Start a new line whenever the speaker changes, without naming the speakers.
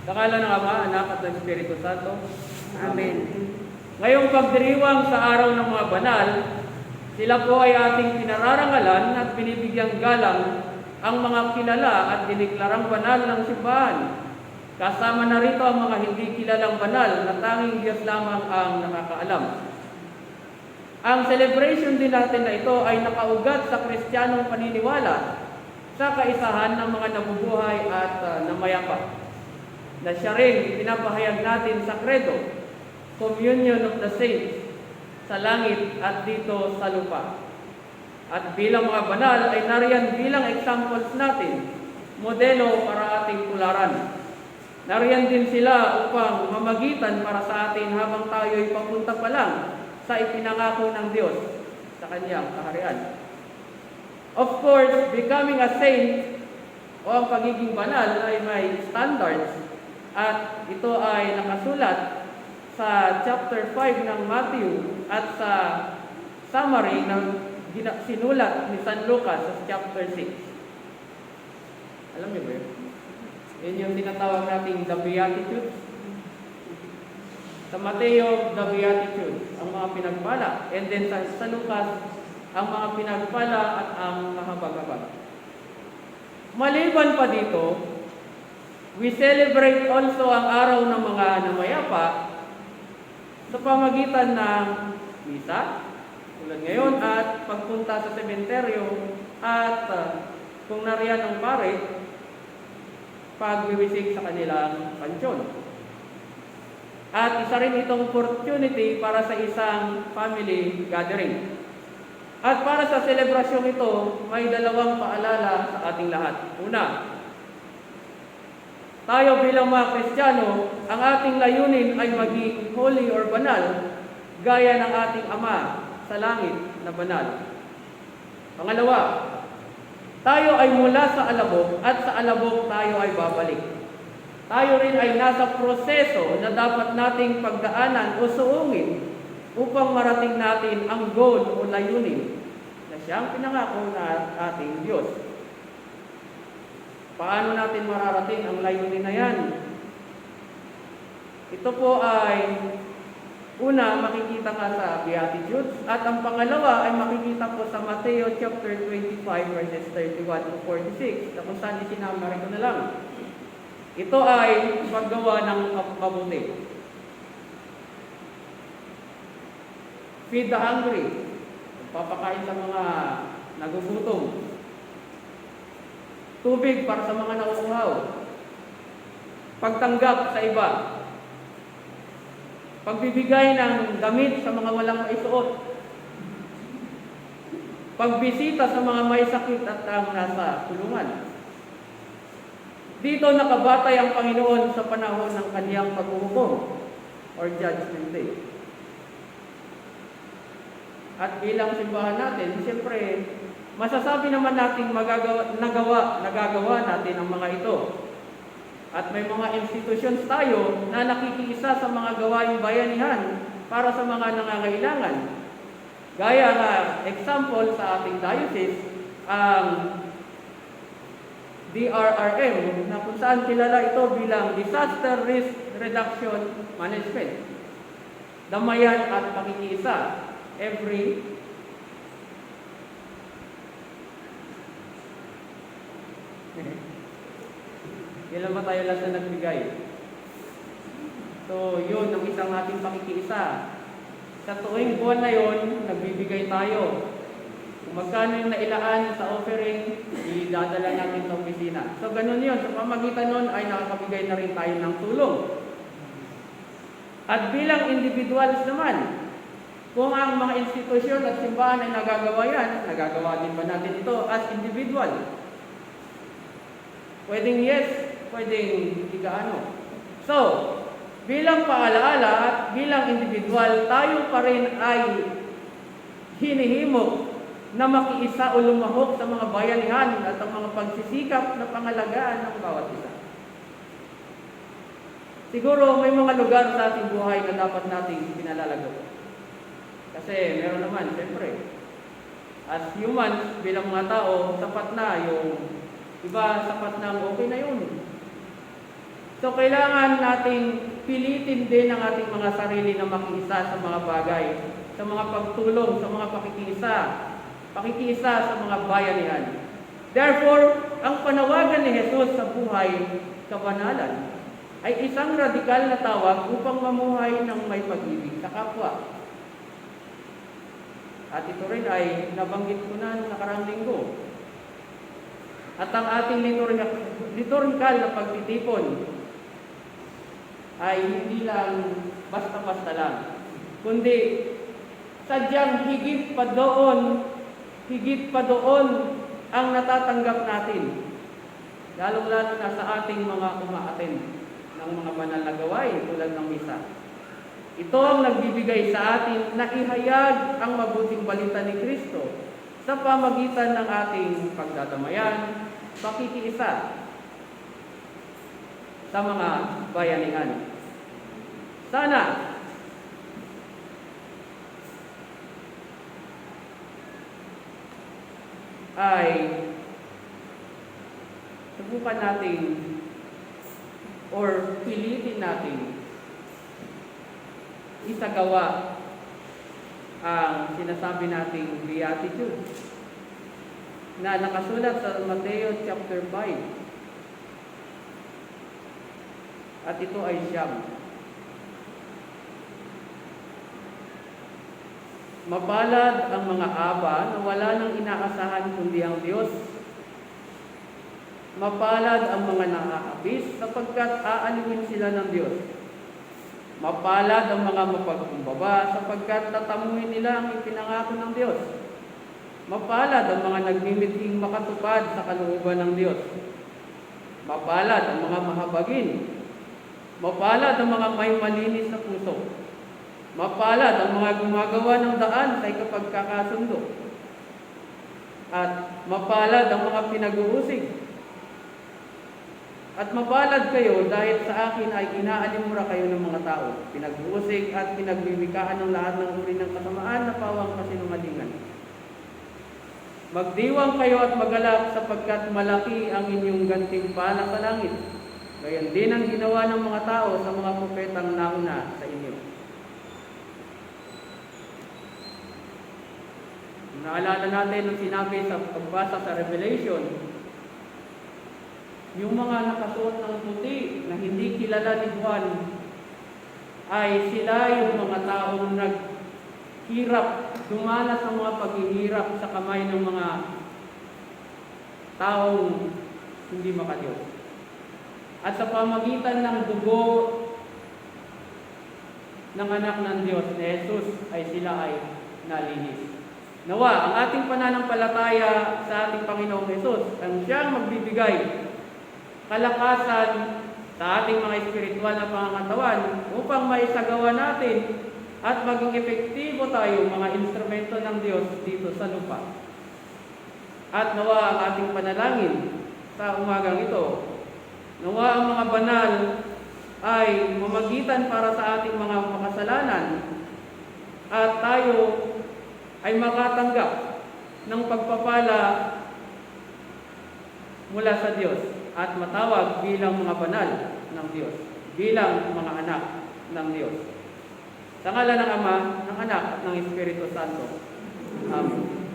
Sa ngala ng Ama, Anak at ng Espiritu Santo.
Amen.
Ngayong pagdiriwang sa araw ng mga banal, sila po ay ating pinararangalan at binibigyang galang ang mga kilala at diniklarang banal ng simbahan. Kasama na rito ang mga hindi kilalang banal na tanging Diyos lamang ang nakakaalam. Ang celebration din natin na ito ay nakaugat sa Kristiyanong paniniwala sa kaisahan ng mga nabubuhay at namayapa, na siya rin pinapahayag natin sa credo, communion of the saints, sa langit at dito sa lupa. At bilang mga banal ay nariyan bilang examples natin, modelo para ating tularan. Nariyan din sila upang mamagitan para sa atin habang tayo'y papunta pa lang sa ipinangako ng Diyos sa Kanyang kaharian. Of course, becoming a saint o ang pagiging banal ay may standards at ito ay nakasulat sa chapter 5 ng Matthew at sa summary ng sinulat ni San Lucas sa chapter 6. Alam niyo ba yun? Yun yung tinatawag nating the Beatitudes. Sa Mateo, the Beatitudes, ang mga pinagpala. And then sa Lucas, ang mga pinagpala at ang kahabag-habag. Maliban pa dito, we celebrate also ang araw ng mga namayapa sa pamagitan ng misa, tulad ngayon, at pagpunta sa sementeryo at kung nariyan ang pare, pagwiwisik sa kanilang pansyon. At isa rin itong opportunity para sa isang family gathering. At para sa selebrasyong ito, may dalawang paalala sa ating lahat. Una, tayo bilang mga Kristiyano, ang ating layunin ay maging holy or banal, gaya ng ating Ama sa langit na banal. Pangalawa, tayo ay mula sa alabok at sa alabok tayo ay babalik. Tayo rin ay nasa proseso na dapat nating pagdaanan o suungin upang marating natin ang goal o layunin na siyang pinangako na ating Diyos. Paano natin mararating ang layunin na yan? Ito po ay una, makikita nga sa Beatitudes, at ang pangalawa ay makikita po sa Mateo chapter 25 verses 31 to 46, na kung saan isinamari ko na lang. Ito ay paggawa ng mabuti. Feed the hungry. Papakain sa mga nagugutom. Tubig para sa mga nauuhaw. Pagtanggap sa iba. Pagbibigay ng damit sa mga walang maisuot. Pagbisita sa mga may sakit at ang nasa kulungan. Dito nakabatay ang Panginoon sa panahon ng Kanyang paghuhukom or Judgment Day. At bilang simbahan natin, siyempre, masasabi naman natin nagagawa natin ang mga ito. At may mga institutions tayo na nakikiisa sa mga gawaing bayanihan para sa mga nangangailangan. Gaya nga, example sa ating diocese, ang DRRM, na kung saan kilala ito bilang Disaster Risk Reduction Management. Damayan at pakikiisa every ilan ba tayo lang na nagbigay? So, yun ang isang ating pakikiisa. Sa tuwing buwan na yun, nagbibigay tayo. Kung magkano yung nailaan sa offering, idadala natin sa opisina. So, ganun yun. Sa pamagitan nun ay nakakabigay na rin tayo ng tulong. At bilang individuals naman, kung ang mga institusyon at simbahan ay nagagawa yan, nagagawa din ba natin ito as individual? Pwedeng yes, pwedeng ikaano. So, bilang paalaala at bilang individual, tayo pa rin ay hinihimok na makiisa o lumahok sa mga bayanihan at ang mga pagsisikap na pangalagaan ng bawat isa. Siguro may mga lugar sa ating buhay na dapat nating pinalalago. Kasi meron naman, siyempre, as humans, bilang mga tao, sapat na yung iba, sapat na okay na yun. So kailangan nating pilitin din ang ating mga sarili na makiisa sa mga bagay, sa mga pagtulong, sa mga pakikiisa sa mga bayanihan. Therefore, ang panawagan ni Jesus sa buhay kabanalan ay isang radikal na tawag upang mamuhay ng may pag-ibig sa kapwa. At ito rin ay nabanggit ko na noong nakaraang linggo. At ang ating liturhikal na pagtitipon ay hindi lang basta-basta lang, kundi sadyang higit pa doon ang natatanggap natin, lalong-lalo na sa ating mga umaattend ng mga banal na gawain tulad ng misa. Ito ang nagbibigay sa atin na ihayag ang mabuting balita ni Kristo sa pamagitan ng ating pagdadamayan, pakikiisa sa mga bayanihan. Sana ay subukan natin or pilitin natin isagawa ang sinasabi nating beatitude na nakasulat sa Mateo chapter 5. At ito ay siyam. Mapalad ang mga aba na wala nang inaasahan kundi ang Diyos. Mapalad ang mga nakakabis sapagkat aaliwin sila ng Diyos. Mapalad ang mga mapagkumbaba sapagkat tatamuhin nila ang ipinangako ng Diyos. Mapalad ang mga nagmimithing makatupad sa kalooban ng Diyos. Mapalad ang mga mahabagin. Mapalad ang mga may malinis na puso. Mapalad ang mga gumagawa ng daan sa ikapagkakasundo. At mapalad ang mga pinag-uusig. At mapalad kayo dahil sa akin ay inaalimura kayo ng mga tao, pinag-uusig at pinagbibigkaan ng lahat ng uri ng kasamaan na pawang kasinungalingan. Magdiwang kayo at magalak sapagkat malaki ang inyong gantimpala sa langit. Gayon din ang ginawa ng mga tao sa mga propetang nauna sa inyo. Naalala natin nung sinabi sa pagbasa sa Revelation, yung mga nakasuot ng puti na hindi kilala ni Juan ay sila yung mga taong naghirap, dumanas ng mga paghihirap sa kamay ng mga taong hindi makadiyos. At sa pamagitan ng dugo ng anak ng Diyos na Jesus ay sila ay nalinis. Nawa, ang ating pananampalataya sa ating Panginoong Jesus, ang siyang magbibigay kalakasan sa ating mga espiritual na pangangatawan upang maisagawa natin at maging epektibo tayo mga instrumento ng Diyos dito sa lupa. At nawa ang ating panalangin sa umagang ito, nawa ang mga banal ay mamagitan para sa ating mga makasalanan at tayo ay makatanggap ng pagpapala mula sa Diyos at matawag bilang mga banal ng Diyos, bilang mga anak ng Diyos. Sa ngalan ng Ama, ng Anak, at ng Espiritu Santo. Amen.